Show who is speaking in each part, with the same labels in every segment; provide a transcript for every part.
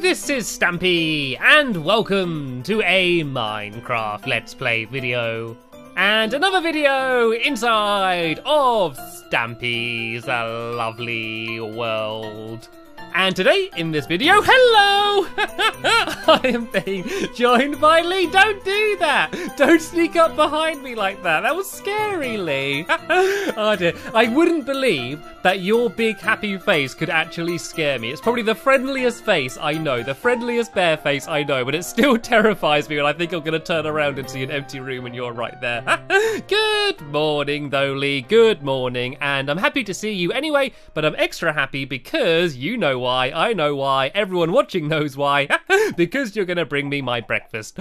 Speaker 1: this is Stampy, and welcome to a Minecraft Let's Play video. And another video inside of Stampy's lovely world. And today, in this video, hello! I am being joined by Lee. Don't do that! Don't sneak up behind me like that. That was scary, Lee. Oh dear. I wouldn't believe that your big happy face could actually scare me. It's probably the friendliest face I know, the friendliest bear face I know, but it still terrifies me when I think I'm going to turn around and see an empty room and you're right there. Good morning, though, Lee. Good morning. And I'm happy to see you anyway, but I'm extra happy because you know why, I know why, everyone watching knows why, because you're gonna bring me my breakfast.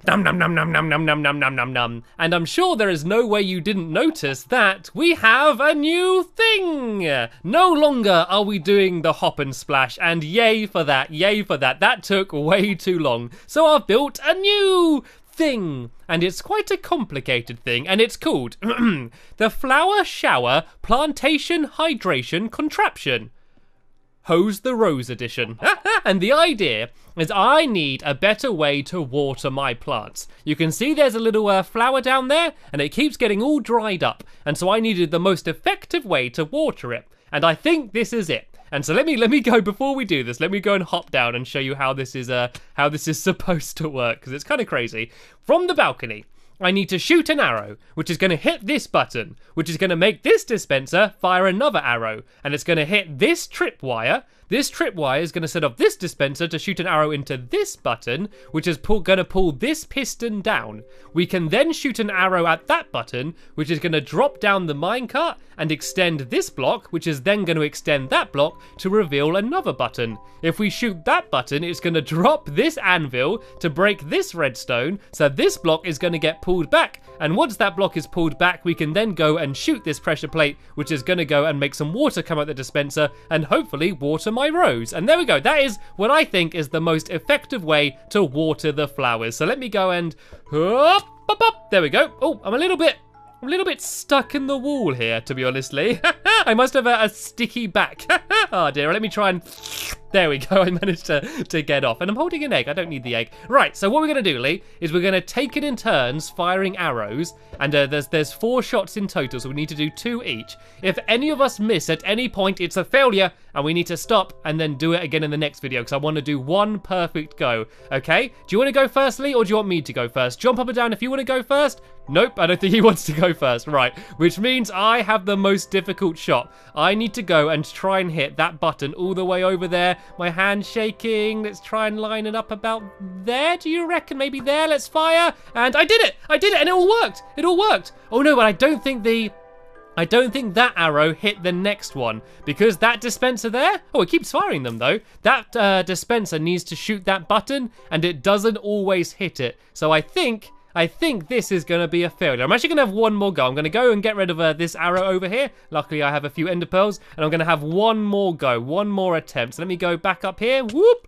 Speaker 1: Num num num num num num num num num num num. And I'm sure there is no way you didn't notice that we have a new thing. No longer are we doing the hop and splash, and yay for that, yay for that. That took way too long. So I've built a new thing, and it's quite a complicated thing, and it's called the Flower Shower Plantation Hydration Contraption. Hose the Rose edition. And the idea is I need a better way to water my plants. You can see there's a little flower down there and it keeps getting all dried up, and so I needed the most effective way to water it, and I think this is it. And so let me go, before we do this, let me go and hop down and show you how this is supposed to work, because it's kind of crazy. From the balcony, I need to shoot an arrow, which is going to hit this button, which is going to make this dispenser fire another arrow, and it's going to hit this tripwire. This tripwire is going to set off this dispenser to shoot an arrow into this button, which is going to pull this piston down. We can then shoot an arrow at that button, which is going to drop down the minecart and extend this block, which is then going to extend that block to reveal another button. If we shoot that button, it's going to drop this anvil to break this redstone, so this block is going to get pulled back. And once that block is pulled back, we can then go and shoot this pressure plate, which is going to go and make some water come out the dispenser and hopefully water my rose. And there we go. That is what I think is the most effective way to water the flowers. So let me go and there we go. Oh, I'm a little bit stuck in the wall here, to be honest, Lee. I must have a sticky back. Oh dear, let me try and... There we go, I managed to get off. And I'm holding an egg, I don't need the egg. Right, so what we're going to do, Lee, is we're going to take it in turns firing arrows. And there's 4 shots in total, so we need to do 2 each. If any of us miss at any point, it's a failure, and we need to stop and then do it again in the next video, because I want to do 1 perfect go, okay? Do you want to go first, Lee, or do you want me to go first? Jump up and down if you want to go first. Nope, I don't think he wants to go first. Right, which means I have the most difficult shot. I need to go and try and hit that button all the way over there. My hand's shaking. Let's try and line it up about there. Do you reckon? Maybe there. Let's fire. And I did it, and it all worked. It all worked. Oh no, but I don't think that arrow hit the next one, because that dispenser there, oh, it keeps firing them though. That dispenser needs to shoot that button, and it doesn't always hit it. So I think this is going to be a failure. I'm actually going to have 1 more go. I'm going to go and get rid of this arrow over here. Luckily, I have a few ender pearls, and I'm going to have 1 more go, 1 more attempt. So let me go back up here. Whoop!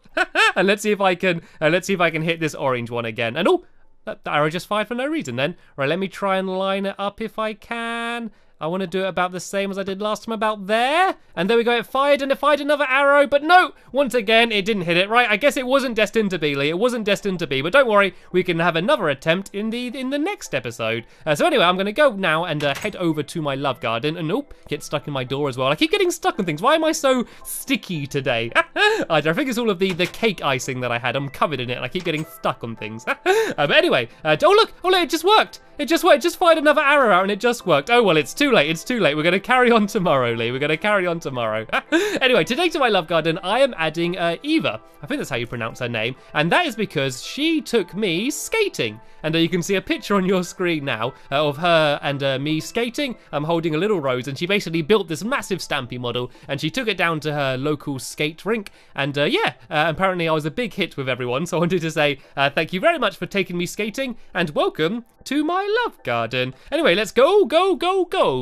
Speaker 1: And let's see if I can hit this orange one again. And oh, that arrow just fired for no reason then. Right, let me try and line it up if I can. I want to do it about the same as I did last time, about there. And there we go, it fired another arrow, but no, once again, it didn't hit it. Right, I guess it wasn't destined to be, Lee. It wasn't destined to be, but don't worry, we can have another attempt in the next episode. So anyway, I'm going to go now and head over to my love garden, and nope, get stuck in my door as well. I keep getting stuck on things. Why am I so sticky today? I think it's all of the cake icing that I had. I'm covered in it, and I keep getting stuck on things. But anyway, oh look, it just worked. It just worked. It just fired another arrow out, and it just worked. Oh well, it's too late. It's too late. We're going to carry on tomorrow, Lee. We're going to carry on tomorrow. Anyway, today to my love garden, I am adding Eva. I think that's how you pronounce her name. And that is because she took me skating. And you can see a picture on your screen now of her and me skating. I'm holding a little rose, and she basically built this massive Stampy model, and she took it down to her local skate rink. And apparently I was a big hit with everyone. So I wanted to say thank you very much for taking me skating, and welcome to my love garden. Anyway, let's go.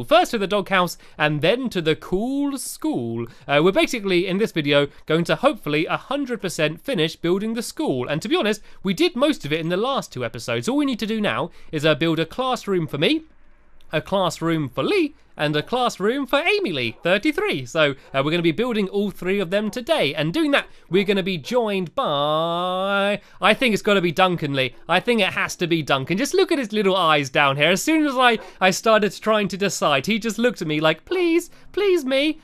Speaker 1: First to the doghouse, and then to the cool school. We're basically, in this video, going to hopefully 100% finish building the school. And to be honest, we did most of it in the last 2 episodes. All we need to do now is build a classroom for me, a classroom for Lee, and a classroom for Amy Lee, 33. So we're going to be building all 3 of them today. And doing that, we're going to be joined by, I think it's got to be Duncan Lee. I think it has to be Duncan. Just look at his little eyes down here. As soon as I started trying to decide, he just looked at me like, please me.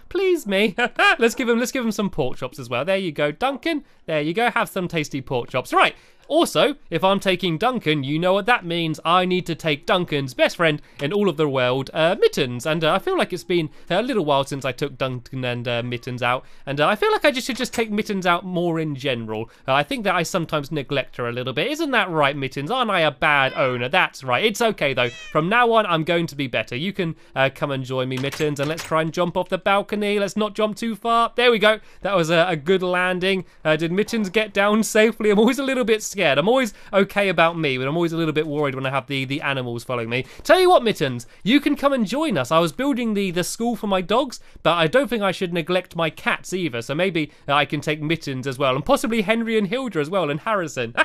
Speaker 1: Let's give him some pork chops as well. There you go, Duncan. There you go. Have some tasty pork chops. Right. Also, if I'm taking Duncan, you know what that means. I need to take Duncan's best friend in all of the world, Mittens. And I feel like it's been a little while since I took Duncan and Mittens out. And I feel like I should just take Mittens out more in general. I think that I sometimes neglect her a little bit. Isn't that right, Mittens? Aren't I a bad owner? That's right. It's okay, though. From now on, I'm going to be better. You can come and join me, Mittens, and let's try and jump off the balcony. Let's not jump too far. There we go. That was a good landing. Did Mittens get down safely? I'm always a little bit scared. I'm always okay about me, but I'm always a little bit worried when I have the animals following me. Tell you what, Mittens, you can come and join us. I was building the school for my dogs, but I don't think I should neglect my cats either, so maybe I can take Mittens as well, and possibly Henry and Hilda as well, and Harrison.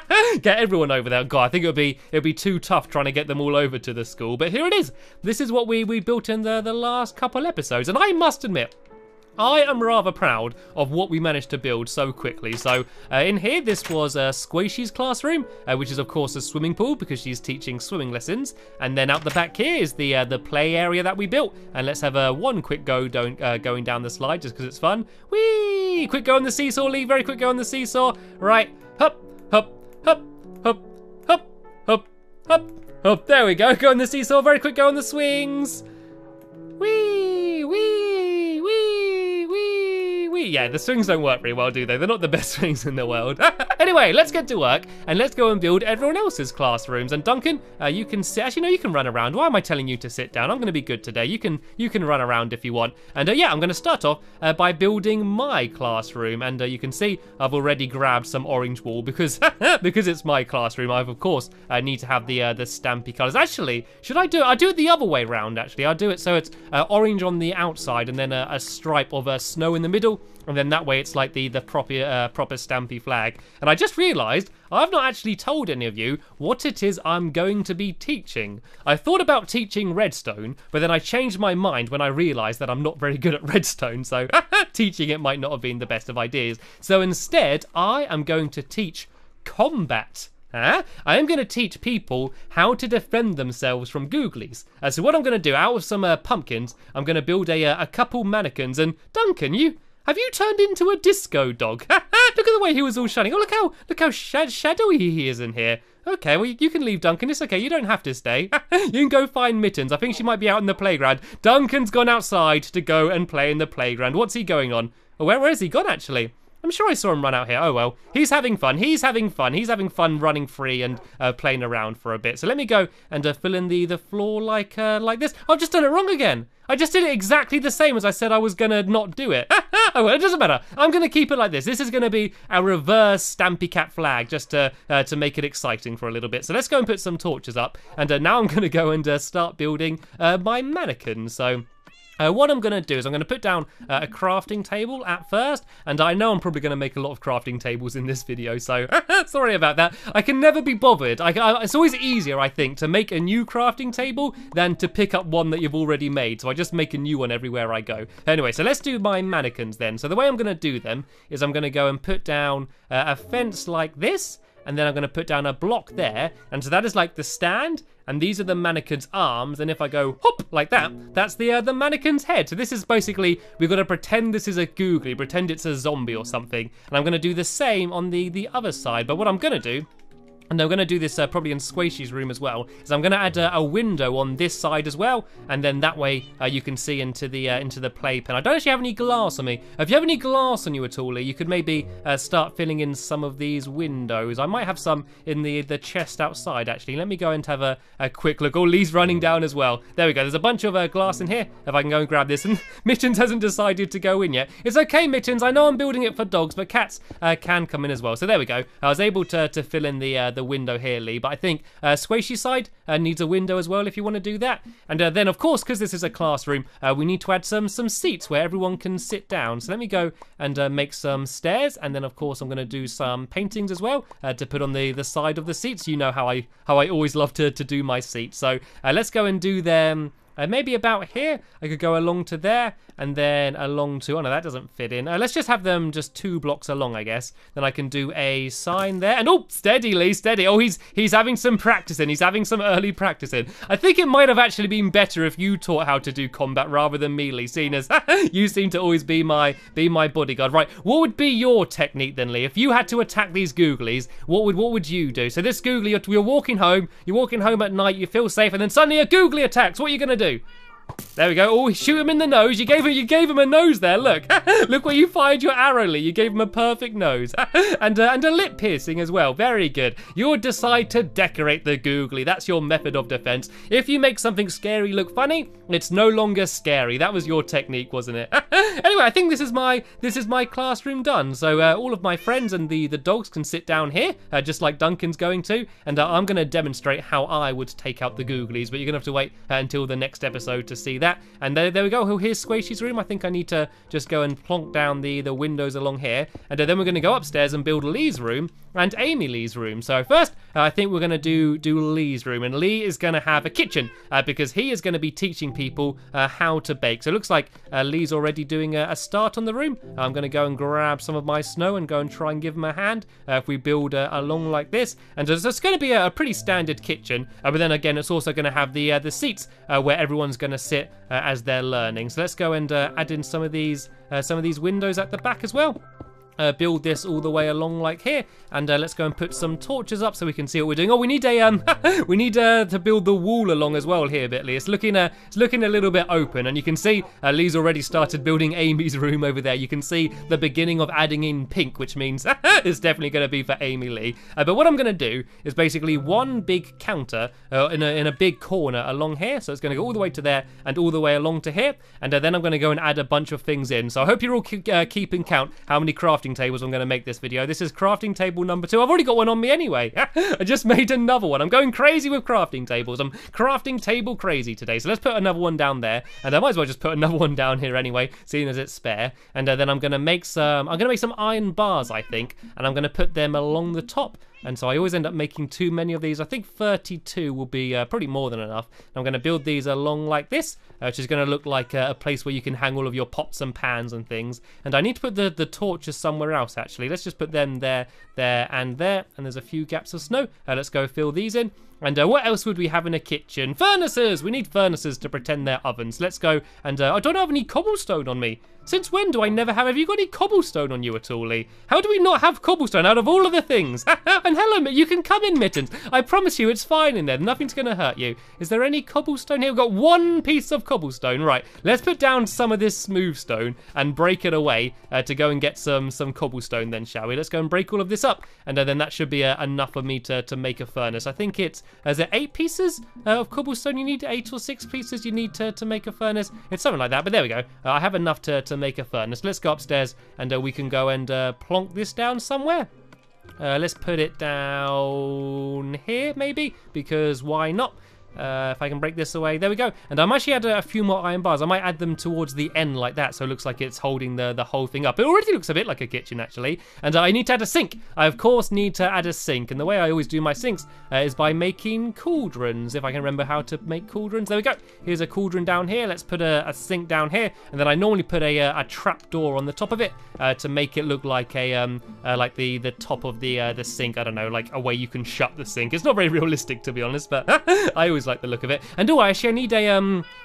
Speaker 1: Get everyone over there. God, I think it'd be too tough trying to get them all over to the school, but here it is. This is what we built in the last couple episodes, and I must admit, I am rather proud of what we managed to build so quickly. So in here, this was Squishy's classroom, which is of course a swimming pool because she's teaching swimming lessons. And then out the back here is the play area that we built. And let's have one quick go going down the slide just because it's fun. Whee! Quick go on the seesaw, Lee. Very quick go on the seesaw. Right, hop, hop, hop, hop, hop, hop, hop, hop. There we go. Go on the seesaw. Very quick go on the swings. Whee, whee, whee, whee, wee. Yeah, the swings don't work very well, do they? They're not the best swings in the world. Anyway, let's get to work and let's go and build everyone else's classrooms. And Duncan, you can sit. Actually, no, you can run around. Why am I telling you to sit down? I'm going to be good today. You can run around if you want. And yeah, I'm going to start off by building my classroom. And you can see I've already grabbed some orange wool because because it's my classroom. I've of course need to have the Stampy colours. Actually, should I do it? I do it the other way round. Actually, I'll do it so it's orange on the outside and then a stripe of snow in the middle, and then that way it's like the proper Stampy flag. And I just realised I've not actually told any of you what it is I'm going to be teaching. I thought about teaching redstone, but then I changed my mind when I realised that I'm not very good at redstone, so teaching it might not have been the best of ideas. So instead, I am going to teach combat. I am going to teach people how to defend themselves from googlies. So what I'm going to do, out of some pumpkins, I'm going to build a couple mannequins. And Duncan, have you turned into a disco dog? Look at the way he was all shining. Oh, look how shadowy he is in here. Okay, well, you can leave, Duncan. It's okay. You don't have to stay. You can go find Mittens. I think she might be out in the playground. Duncan's gone outside to go and play in the playground. What's he going on? Oh, where has he gone, actually? I'm sure I saw him run out here. Oh, well. He's having fun. He's having fun running free and playing around for a bit. So let me go and fill in the floor like this. I've just done it wrong again. I just did it exactly the same as I said I was going to not do it. Oh, well, it doesn't matter. I'm going to keep it like this. This is going to be a reverse Stampy Cat flag just to make it exciting for a little bit. So let's go and put some torches up. And now I'm going to go and start building my mannequins. So what I'm going to do is I'm going to put down a crafting table at first, and I know I'm probably going to make a lot of crafting tables in this video, so sorry about that. I can never be bothered. It's always easier, I think, to make a new crafting table than to pick up one that you've already made, so I just make a new one everywhere I go. Anyway, so let's do my mannequins then. So the way I'm going to do them is I'm going to go and put down a fence like this, and then I'm going to put down a block there, and so that is like the stand, and these are the mannequin's arms, and if I go hop like that, that's the mannequin's head. So this is basically, we've got to pretend this is a googly, pretend it's a zombie or something, and I'm going to do the same on the other side. But what I'm going to do, and I'm going to do this probably in Squishy's room as well, is I'm going to add a window on this side as well, and then that way you can see into the playpen. I don't actually have any glass on me. If you have any glass on you at all, you could maybe start filling in some of these windows. I might have some in the chest outside, actually. Let me go and have a quick look. Oh, Lee's running down as well. There we go. There's a bunch of glass in here. If I can go and grab this. And Mittens hasn't decided to go in yet. It's okay, Mittens. I know I'm building it for dogs, but cats can come in as well. So there we go. I was able to fill in the window here, Lee, but I think Squishy's side needs a window as well if you want to do that. And then of course, because this is a classroom, we need to add some seats where everyone can sit down. So let me go and make some stairs, and then of course I'm going to do some paintings as well to put on the side of the seats. You know how I always love to do my seats. So let's go and do them maybe about here. I could go along to there and then along to, oh no, that doesn't fit in. Let's just have them just 2 blocks along, I guess. Then I can do a sign there. And oh, steady, Lee, steady. Oh, he's having some practicing. He's having some early practicing. I think it might have actually been better if you taught how to do combat rather than me, Lee, seeing as you seem to always be my bodyguard. Right, what would be your technique then, Lee? If you had to attack these googlies, what would you do? So this googly, you're walking home at night, you feel safe, and then suddenly a googly attacks. What are you gonna do? There we go. Oh, shoot him in the nose. You gave him a nose there. Look. Look where you fired your arrow, Lee. You gave him a perfect nose. and a lip piercing as well. Very good. You'll decide to decorate the googly. That's your method of defense. If you make something scary look funny, it's no longer scary. That was your technique, wasn't it? Anyway, I think this is my classroom done. So all of my friends and the dogs can sit down here, just like Duncan's going to. And I'm going to demonstrate how I would take out the googlies. But you're going to have to wait until the next episode to see that. And there we go. Here's Squishy's room. I think I need to just go and plonk down the windows along here. And then we're going to go upstairs and build Lee's room and Amy Lee's room. So first, I think we're going to do Lee's room. And Lee is going to have a kitchen because he is going to be teaching people how to bake. So it looks like Lee's already doing a start on the room. I'm going to go and grab some of my snow and go and try and give him a hand. If we build along like this. And so it's going to be a pretty standard kitchen. But then again, it's also going to have the seats where everyone's going to sit as they're learning. So let's go and add in some of these windows at the back as well. Build this all the way along like here, and let's go and put some torches up so we can see what we're doing. Oh, we need to build the wall along as well here, Bitly. It's looking a little bit open, and you can see Lee's already started building Amy's room over there. You can see the beginning of adding in pink, which means it's definitely going to be for Amy Lee. But what I'm going to do is basically one big counter in a big corner along here. So it's going to go all the way to there and all the way along to here, and then I'm going to go and add a bunch of things in. So I hope you're all keeping count how many crafting tables I'm going to make this video. This is crafting table number 2. I've already got one on me anyway. I just made another one. I'm going crazy with crafting tables. I'm crafting table crazy today. So let's put another one down there, and I might as well just put another one down here anyway, seeing as it's spare. And then I'm going to make some iron bars, I think, and I'm going to put them along the top. And so I always end up making too many of these. I think 32 will be pretty more than enough. And I'm going to build these along like this, which is going to look like a place where you can hang all of your pots and pans and things. And I need to put the torches somewhere else, actually. Let's just put them there, and there. And there's a few gaps of snow. Let's go fill these in. And what else would we have in a kitchen? Furnaces! We need furnaces to pretend they're ovens. Let's go. And I don't have any cobblestone on me. Since when do I never have? Have you got any cobblestone on you at all, Lee? How do we not have cobblestone out of all of the things? And hello, you can come in, Mittens. I promise you it's fine in there. Nothing's going to hurt you. Is there any cobblestone here? We've got one piece of cobblestone. Right, let's put down some of this smooth stone and break it away to go and get some cobblestone then, shall we? Let's go and break all of this up. And then that should be enough for me to make a furnace. I think it's, is it 8 pieces of cobblestone you need? 8 or 6 pieces you need to make a furnace? It's something like that, but there we go. I have enough to make a furnace. Let's go upstairs and we can go and plonk this down somewhere. Let's put it down here maybe, because why not? If I can break this away, there we go. And I'm actually add a few more iron bars. I might add them towards the end like that, so it looks like it's holding the whole thing up. It already looks a bit like a kitchen, actually. And I need to add a sink. I, of course, need to add a sink. And the way I always do my sinks is by making cauldrons, if I can remember how to make cauldrons. There we go. Here's a cauldron down here. Let's put a sink down here. And then I normally put a trap door on the top of it to make it look like like the top of the sink. I don't know, like a way you can shut the sink. It's not very realistic, to be honest, but I always like the look of it. And actually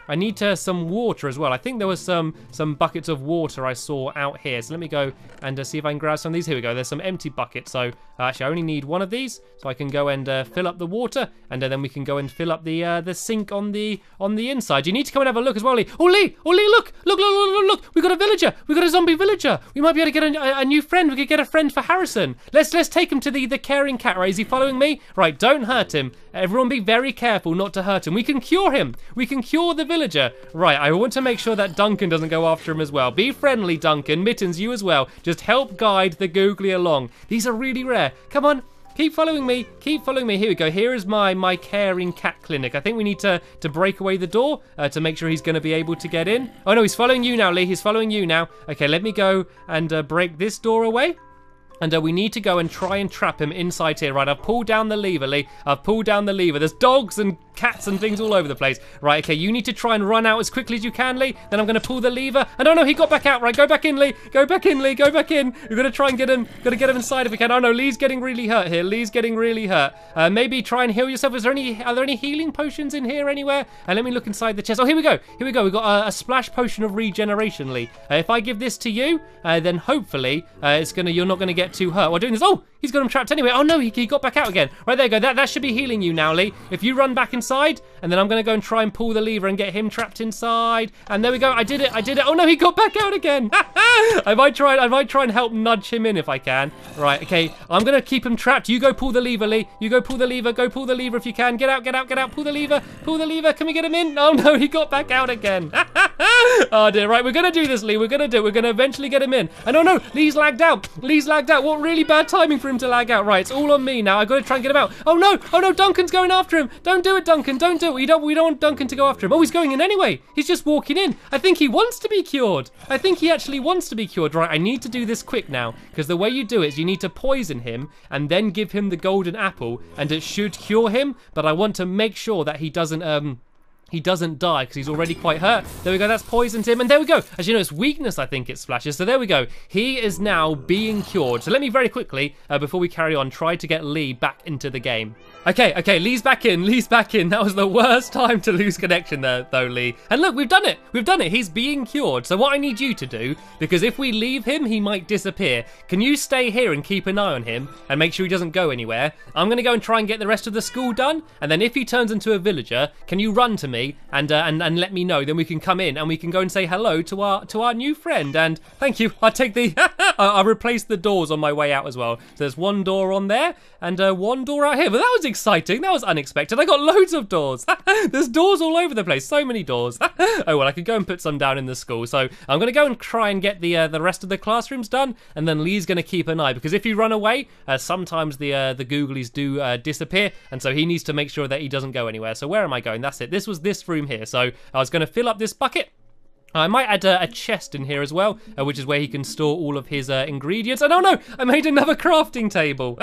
Speaker 1: I need some water as well. I think there was some buckets of water I saw out here, so let me go and see if I can grab some of these. Here we go. There's some empty buckets, so actually I only need one of these, so I can go and fill up the water, and then we can go and fill up the sink on the inside. You need to come and have a look as well, Lee. Oh Lee, look, we got a villager. We got a zombie villager. We might be able to get a new friend. We could get a friend for Harrison. Let's take him to the caring cat. Right, is he following me? Right, don't hurt him. Everyone be very careful not to hurt him. We can cure him. We can cure the villager. Right, I want to make sure that Duncan doesn't go after him as well. Be friendly, Duncan. Mittens, you as well. Just help guide the googly along. These are really rare. Come on. Keep following me. Keep following me. Here we go. Here is my caring cat clinic. I think we need to break away the door to make sure he's going to be able to get in. Oh, no, he's following you now, Lee. He's following you now. Okay, let me go and break this door away. And we need to go and try and trap him inside here. Right, I've pulled down the lever, Lee. I've pulled down the lever. There's dogs and cats and things all over the place. Right, okay, you need to try and run out as quickly as you can, Lee. Then I'm going to pull the lever. And oh no, he got back out. Right, go back in, Lee. Go back in, Lee. Go back in. We're going to try and get him. Got to get him inside if we can. Oh no, Lee's getting really hurt here. Lee's getting really hurt. Maybe try and heal yourself. Are there any healing potions in here anywhere? Let me look inside the chest. Oh, here we go. Here we go. We've got a splash potion of regeneration, Lee. If I give this to you, then hopefully you're not going to get too hurt while doing this. Oh, he's got him trapped anyway. Oh no, he got back out again. Right, there you go. That should be healing you now, Lee. If you run back inside, and then I'm going to go and try and pull the lever and get him trapped inside. And there we go. I did it. Oh no, he got back out again. I might try and help nudge him in if I can. Right, okay. I'm going to keep him trapped. You go pull the lever, Lee. You go pull the lever. Go pull the lever if you can. Get out. Pull the lever. Pull the lever. Can we get him in? Oh no, he got back out again. Oh dear. Right, we're going to do this, Lee. We're going to eventually get him in. And oh no, Lee's lagged out. What really bad timing for him to lag out. Right, it's all on me now. I've got to try and get him out. Oh no, Duncan's going after him. Don't do it, Duncan. Don't do it. We don't want Duncan to go after him. Oh, he's going in anyway. He's just walking in. I think he wants to be cured. I think he actually wants to be cured. Right, I need to do this quick now, because the way you do it is you need to poison him and then give him the golden apple, and it should cure him, but I want to make sure that he doesn't die because he's already quite hurt. There we go, that's poisoned him, and there we go. As you know, it's weakness, I think it splashes. So there we go. He is now being cured. So let me very quickly, before we carry on, try to get Lee back into the game. Okay, Lee's back in. That was the worst time to lose connection there, though, Lee. And look, we've done it. He's being cured. So what I need you to do, because if we leave him, he might disappear. Can you stay here and keep an eye on him and make sure he doesn't go anywhere? I'm going to go and try and get the rest of the school done. And then if he turns into a villager, can you run to me and let me know? Then we can come in and we can go and say hello to our new friend. And thank you. I'll take the... I'll replace the doors on my way out as well. So there's one door on there and one door out here. But that was exciting. That was unexpected. I got loads of doors. There's doors all over the place. So many doors. Oh, well, I could go and put some down in the school. So I'm going to go and try and get the rest of the classrooms done. And then Lee's going to keep an eye. Because if you run away, sometimes the googlies do disappear. And so he needs to make sure that he doesn't go anywhere. So where am I going? That's it. This was this room here. So I was going to fill up this bucket. I might add a chest in here as well, which is where he can store all of his ingredients. And oh no, I made another crafting table.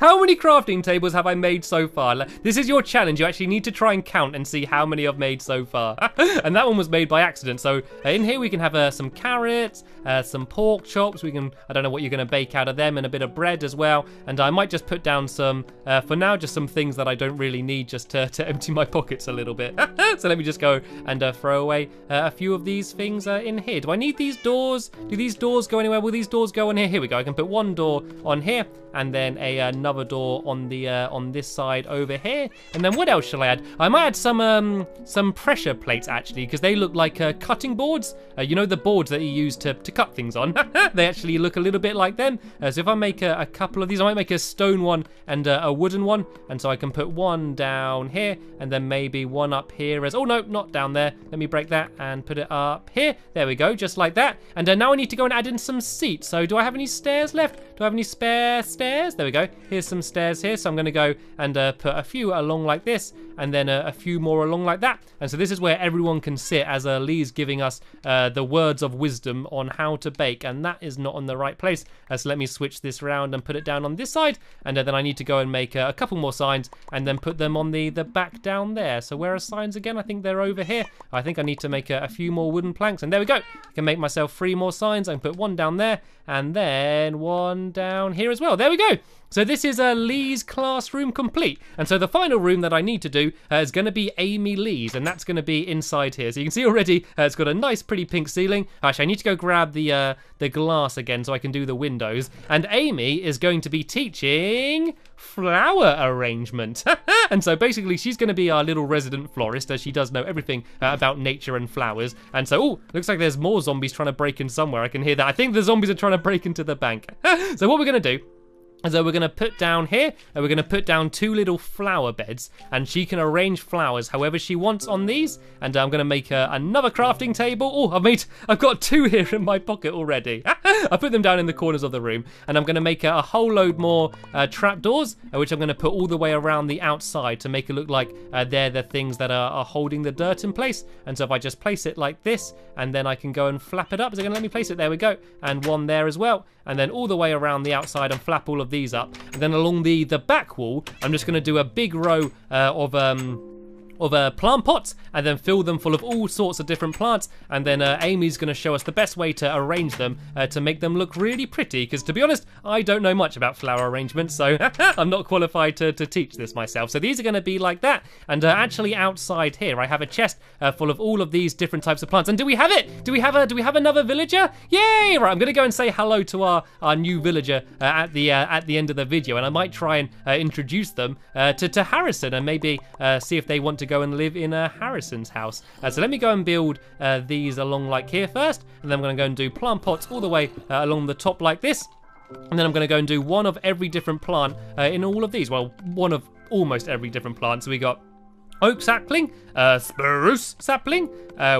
Speaker 1: How many crafting tables have I made so far? This is your challenge. You actually need to try and count and see how many I've made so far. And that one was made by accident. So in here we can have some carrots, some pork chops. I don't know what you're going to bake out of them, and a bit of bread as well. And I might just put down some, for now, just some things that I don't really need, just to empty my pockets a little bit. So let me just go and throw away a few of these things in here. Do I need these doors? Do these doors go anywhere? Will these doors go on here? Here we go. I can put one door on here, and then another door on the on this side over here. And then what else shall I add? I might add some pressure plates actually, because they look like cutting boards. You know, the boards that you use to cut things on. They actually look a little bit like them. So if I make a couple of these, I might make a stone one and a wooden one. And so I can put one down here, and then maybe one up here as... Oh no, not down there. Let me break that and put it up here. There we go, just like that. And now I need to go and add in some seats. So do I have any stairs left? Do I have any spare stairs? There we go. Here's some stairs here. So I'm going to go and put a few along like this, and then a few more along like that. And so this is where everyone can sit as Lee's giving us the words of wisdom on how to bake. And that is not on the right place. So let me switch this around and put it down on this side. And then I need to go and make a couple more signs and then put them on the back down there. So where are signs again? I think they're over here. I think I need to make a few more wooden planks. And there we go. I can make myself 3 more signs. I can put one down there and then one down here as well. There we go. So this is Lee's classroom complete. And so the final room that I need to do is going to be Amy Lee's, and that's going to be inside here. So you can see already it's got a nice pretty pink ceiling. Actually, I need to go grab the glass again so I can do the windows. And Amy is going to be teaching flower arrangement. And so basically she's going to be our little resident florist, as she does know everything about nature and flowers. And so, oh, looks like there's more zombies trying to break in somewhere. I can hear that. I think the zombies are trying to break into the bank. So what we're going to do, so we're going to put down here, and we're going to put down 2 little flower beds, and she can arrange flowers however she wants on these. And I'm going to make another crafting table. Oh, I've got 2 here in my pocket already. I put them down in the corners of the room, and I'm going to make a whole load more trapdoors, which I'm going to put all the way around the outside to make it look like they're the things that are holding the dirt in place. And so if I just place it like this, and then I can go and flap it up. Is it going to let me place it? There we go. And one there as well. And then all the way around the outside and flap all of these up. And then along the back wall, I'm just going to do a big row plant pots and then fill them full of all sorts of different plants, and then Amy's going to show us the best way to arrange them to make them look really pretty, because to be honest, I don't know much about flower arrangement, so I'm not qualified to teach this myself. So these are going to be like that, and actually outside here I have a chest full of all of these different types of plants. And do we have it? Do we have another villager? Yay! Right, I'm going to go and say hello to our new villager at the end of the video, and I might try and introduce them to Harrison, and maybe see if they want to go and live in Harrison's house. So let me go and build these along like here first, and then I'm going to go and do plant pots all the way along the top like this. And then I'm going to go and do one of every different plant in all of these. Well, one of almost every different plant. So we got oak sapling, spruce sapling,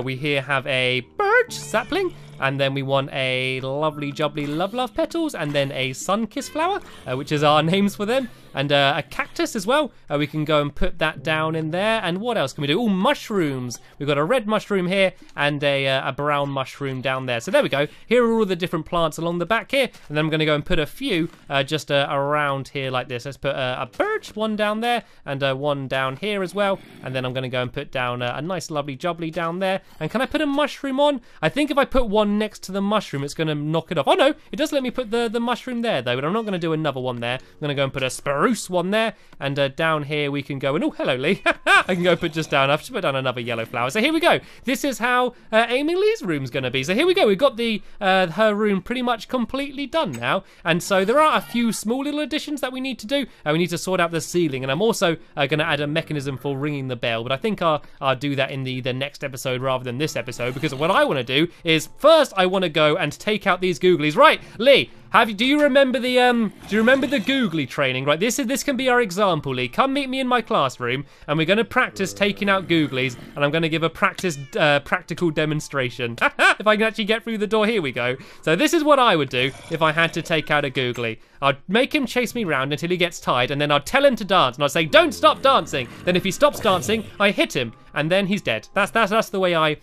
Speaker 1: we here have a birch sapling, and then we want a lovely jubbly love petals, and then a sun-kissed flower, which is our names for them, and a cactus as well. We can go and put that down in there. And what else can we do? Oh, mushrooms. We've got a red mushroom here and a brown mushroom down there. So there we go. Here are all the different plants along the back here, and then I'm going to go and put a few just around here like this. Let's put a birch, one down there, and one down here as well. And then I'm going to go and put down a nice lovely jubbly down there. And can I put a mushroom on? I think if I put one next to the mushroom, it's going to knock it off. Oh no, it does let me put the mushroom there though, but I'm not going to do another one there. I'm going to go and put a spruce one there, and down here we can go and, oh, hello Lee. I can go put just down, I've just put down another yellow flower. So here we go. This is how Amy Lee's room's going to be. So here we go. We've got the her room pretty much completely done now, and so there are a few small little additions that we need to do. We need to sort out the ceiling, and I'm also going to add a mechanism for ringing the bell, but I think I'll do that in the next episode rather than this episode, because what I want to do is first I want to go and take out these googlies. Right, Lee, do you remember the googly training? Right, this can be our example, Lee. Come meet me in my classroom, and we're going to practice taking out googlies, and I'm going to give a practical demonstration. If I can actually get through the door, here we go. So this is what I would do if I had to take out a googly. I'd make him chase me around until he gets tired, and then I'd tell him to dance, and I'd say, "Don't stop dancing." Then if he stops dancing, I hit him, and then he's dead. That's the way I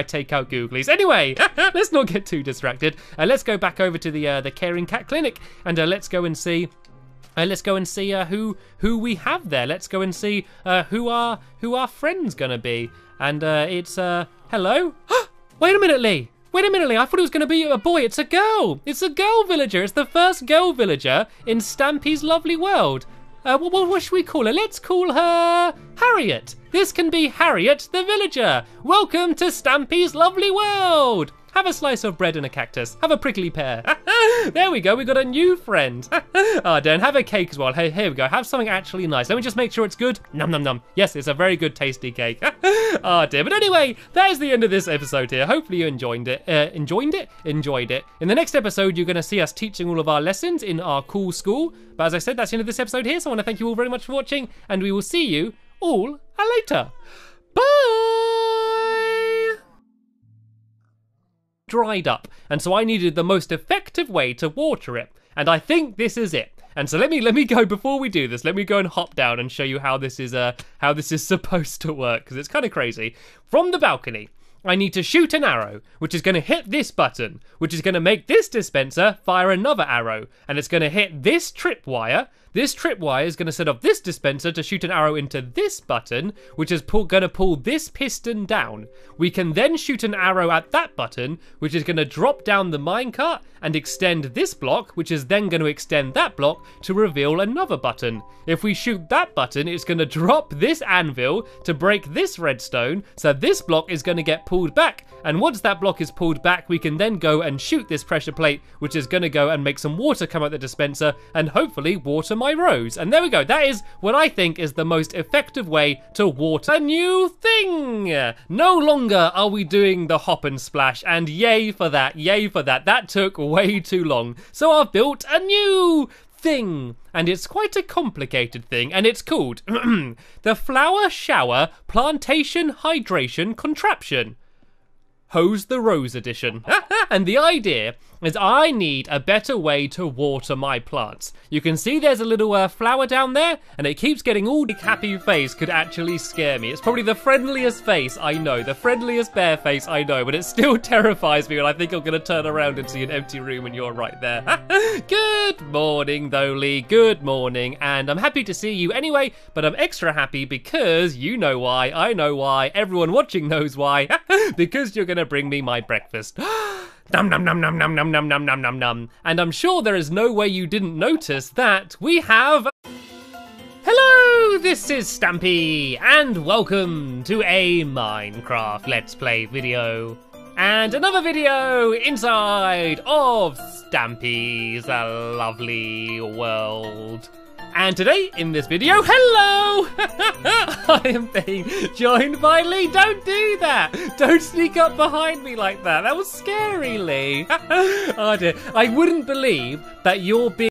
Speaker 1: take out googlies. Anyway, let's not get too distracted. Let's go back over to the Caring Cat Clinic, and let's go and see who we have there. Let's go and see who our friend's gonna be. And it's hello. Wait a minute, Lee. Wait a minute, Lee. I thought it was going to be a boy. It's a girl. It's a girl villager. It's the first girl villager in Stampy's lovely world. What should we call her? Let's call her Harriet. This can be Harriet the villager. Welcome to Stampy's lovely world. Have a slice of bread and a cactus. Have a prickly pear. There we go. We got a new friend. Oh, Dan, have a cake as well. Hey, here we go. Have something actually nice. Let me just make sure it's good. Num num num. Yes, it's a very good, tasty cake. Oh dear. But anyway, that is the end of this episode here. Hopefully you enjoyed it. Enjoyed it. In the next episode, you're going to see us teaching all of our lessons in our cool school. But as I said, that's the end of this episode here. So I want to thank you all very much for watching, and we will see you all later. Bye. Dried up, and so I needed the most effective way to water it, and I think this is it. And so let me go, before we do this, let me go and hop down and show you how this is supposed to work, because it's kind of crazy. From the balcony, I need to shoot an arrow, which is going to hit this button, which is going to make this dispenser fire another arrow, and it's going to hit this tripwire. This tripwire is going to set off this dispenser to shoot an arrow into this button, which is going to pull this piston down. We can then shoot an arrow at that button, which is going to drop down the minecart and extend this block, which is then going to extend that block to reveal another button. If we shoot that button, it's going to drop this anvil to break this redstone, so this block is going to get pulled back. And once that block is pulled back, we can then go and shoot this pressure plate, which is going to go and make some water come out the dispenser and hopefully water my rose. And there we go. That is what I think is the most effective way to water a new thing. No longer are we doing the hop and splash, and yay for that. Yay for that. That took way too long. So I've built a new thing, and it's quite a complicated thing, and it's called the Flower Shower Plantation Hydration Contraption. Hose the Rose edition. And the idea is I need a better way to water my plants. You can see there's a little flower down there, and it keeps getting all the happy face could actually scare me. It's probably the friendliest face I know, the friendliest bear face I know, but it still terrifies me when I think I'm gonna turn around and see an empty room and you're right there. Good morning, Tholy, good morning, and I'm happy to see you anyway, but I'm extra happy because you know why, I know why, everyone watching knows why, because you're gonna bring me my breakfast. Num num num num num num num num num num num. And I'm sure there is no way you didn't notice that we have... Hello, this is Stampy, and welcome to a Minecraft Let's Play video. And another video inside of Stampy's lovely world. And today, in this video, hello! I am being joined by Lee. Don't do that! Don't sneak up behind me like that. That was scary, Lee. Oh dear. I wouldn't believe that you're being...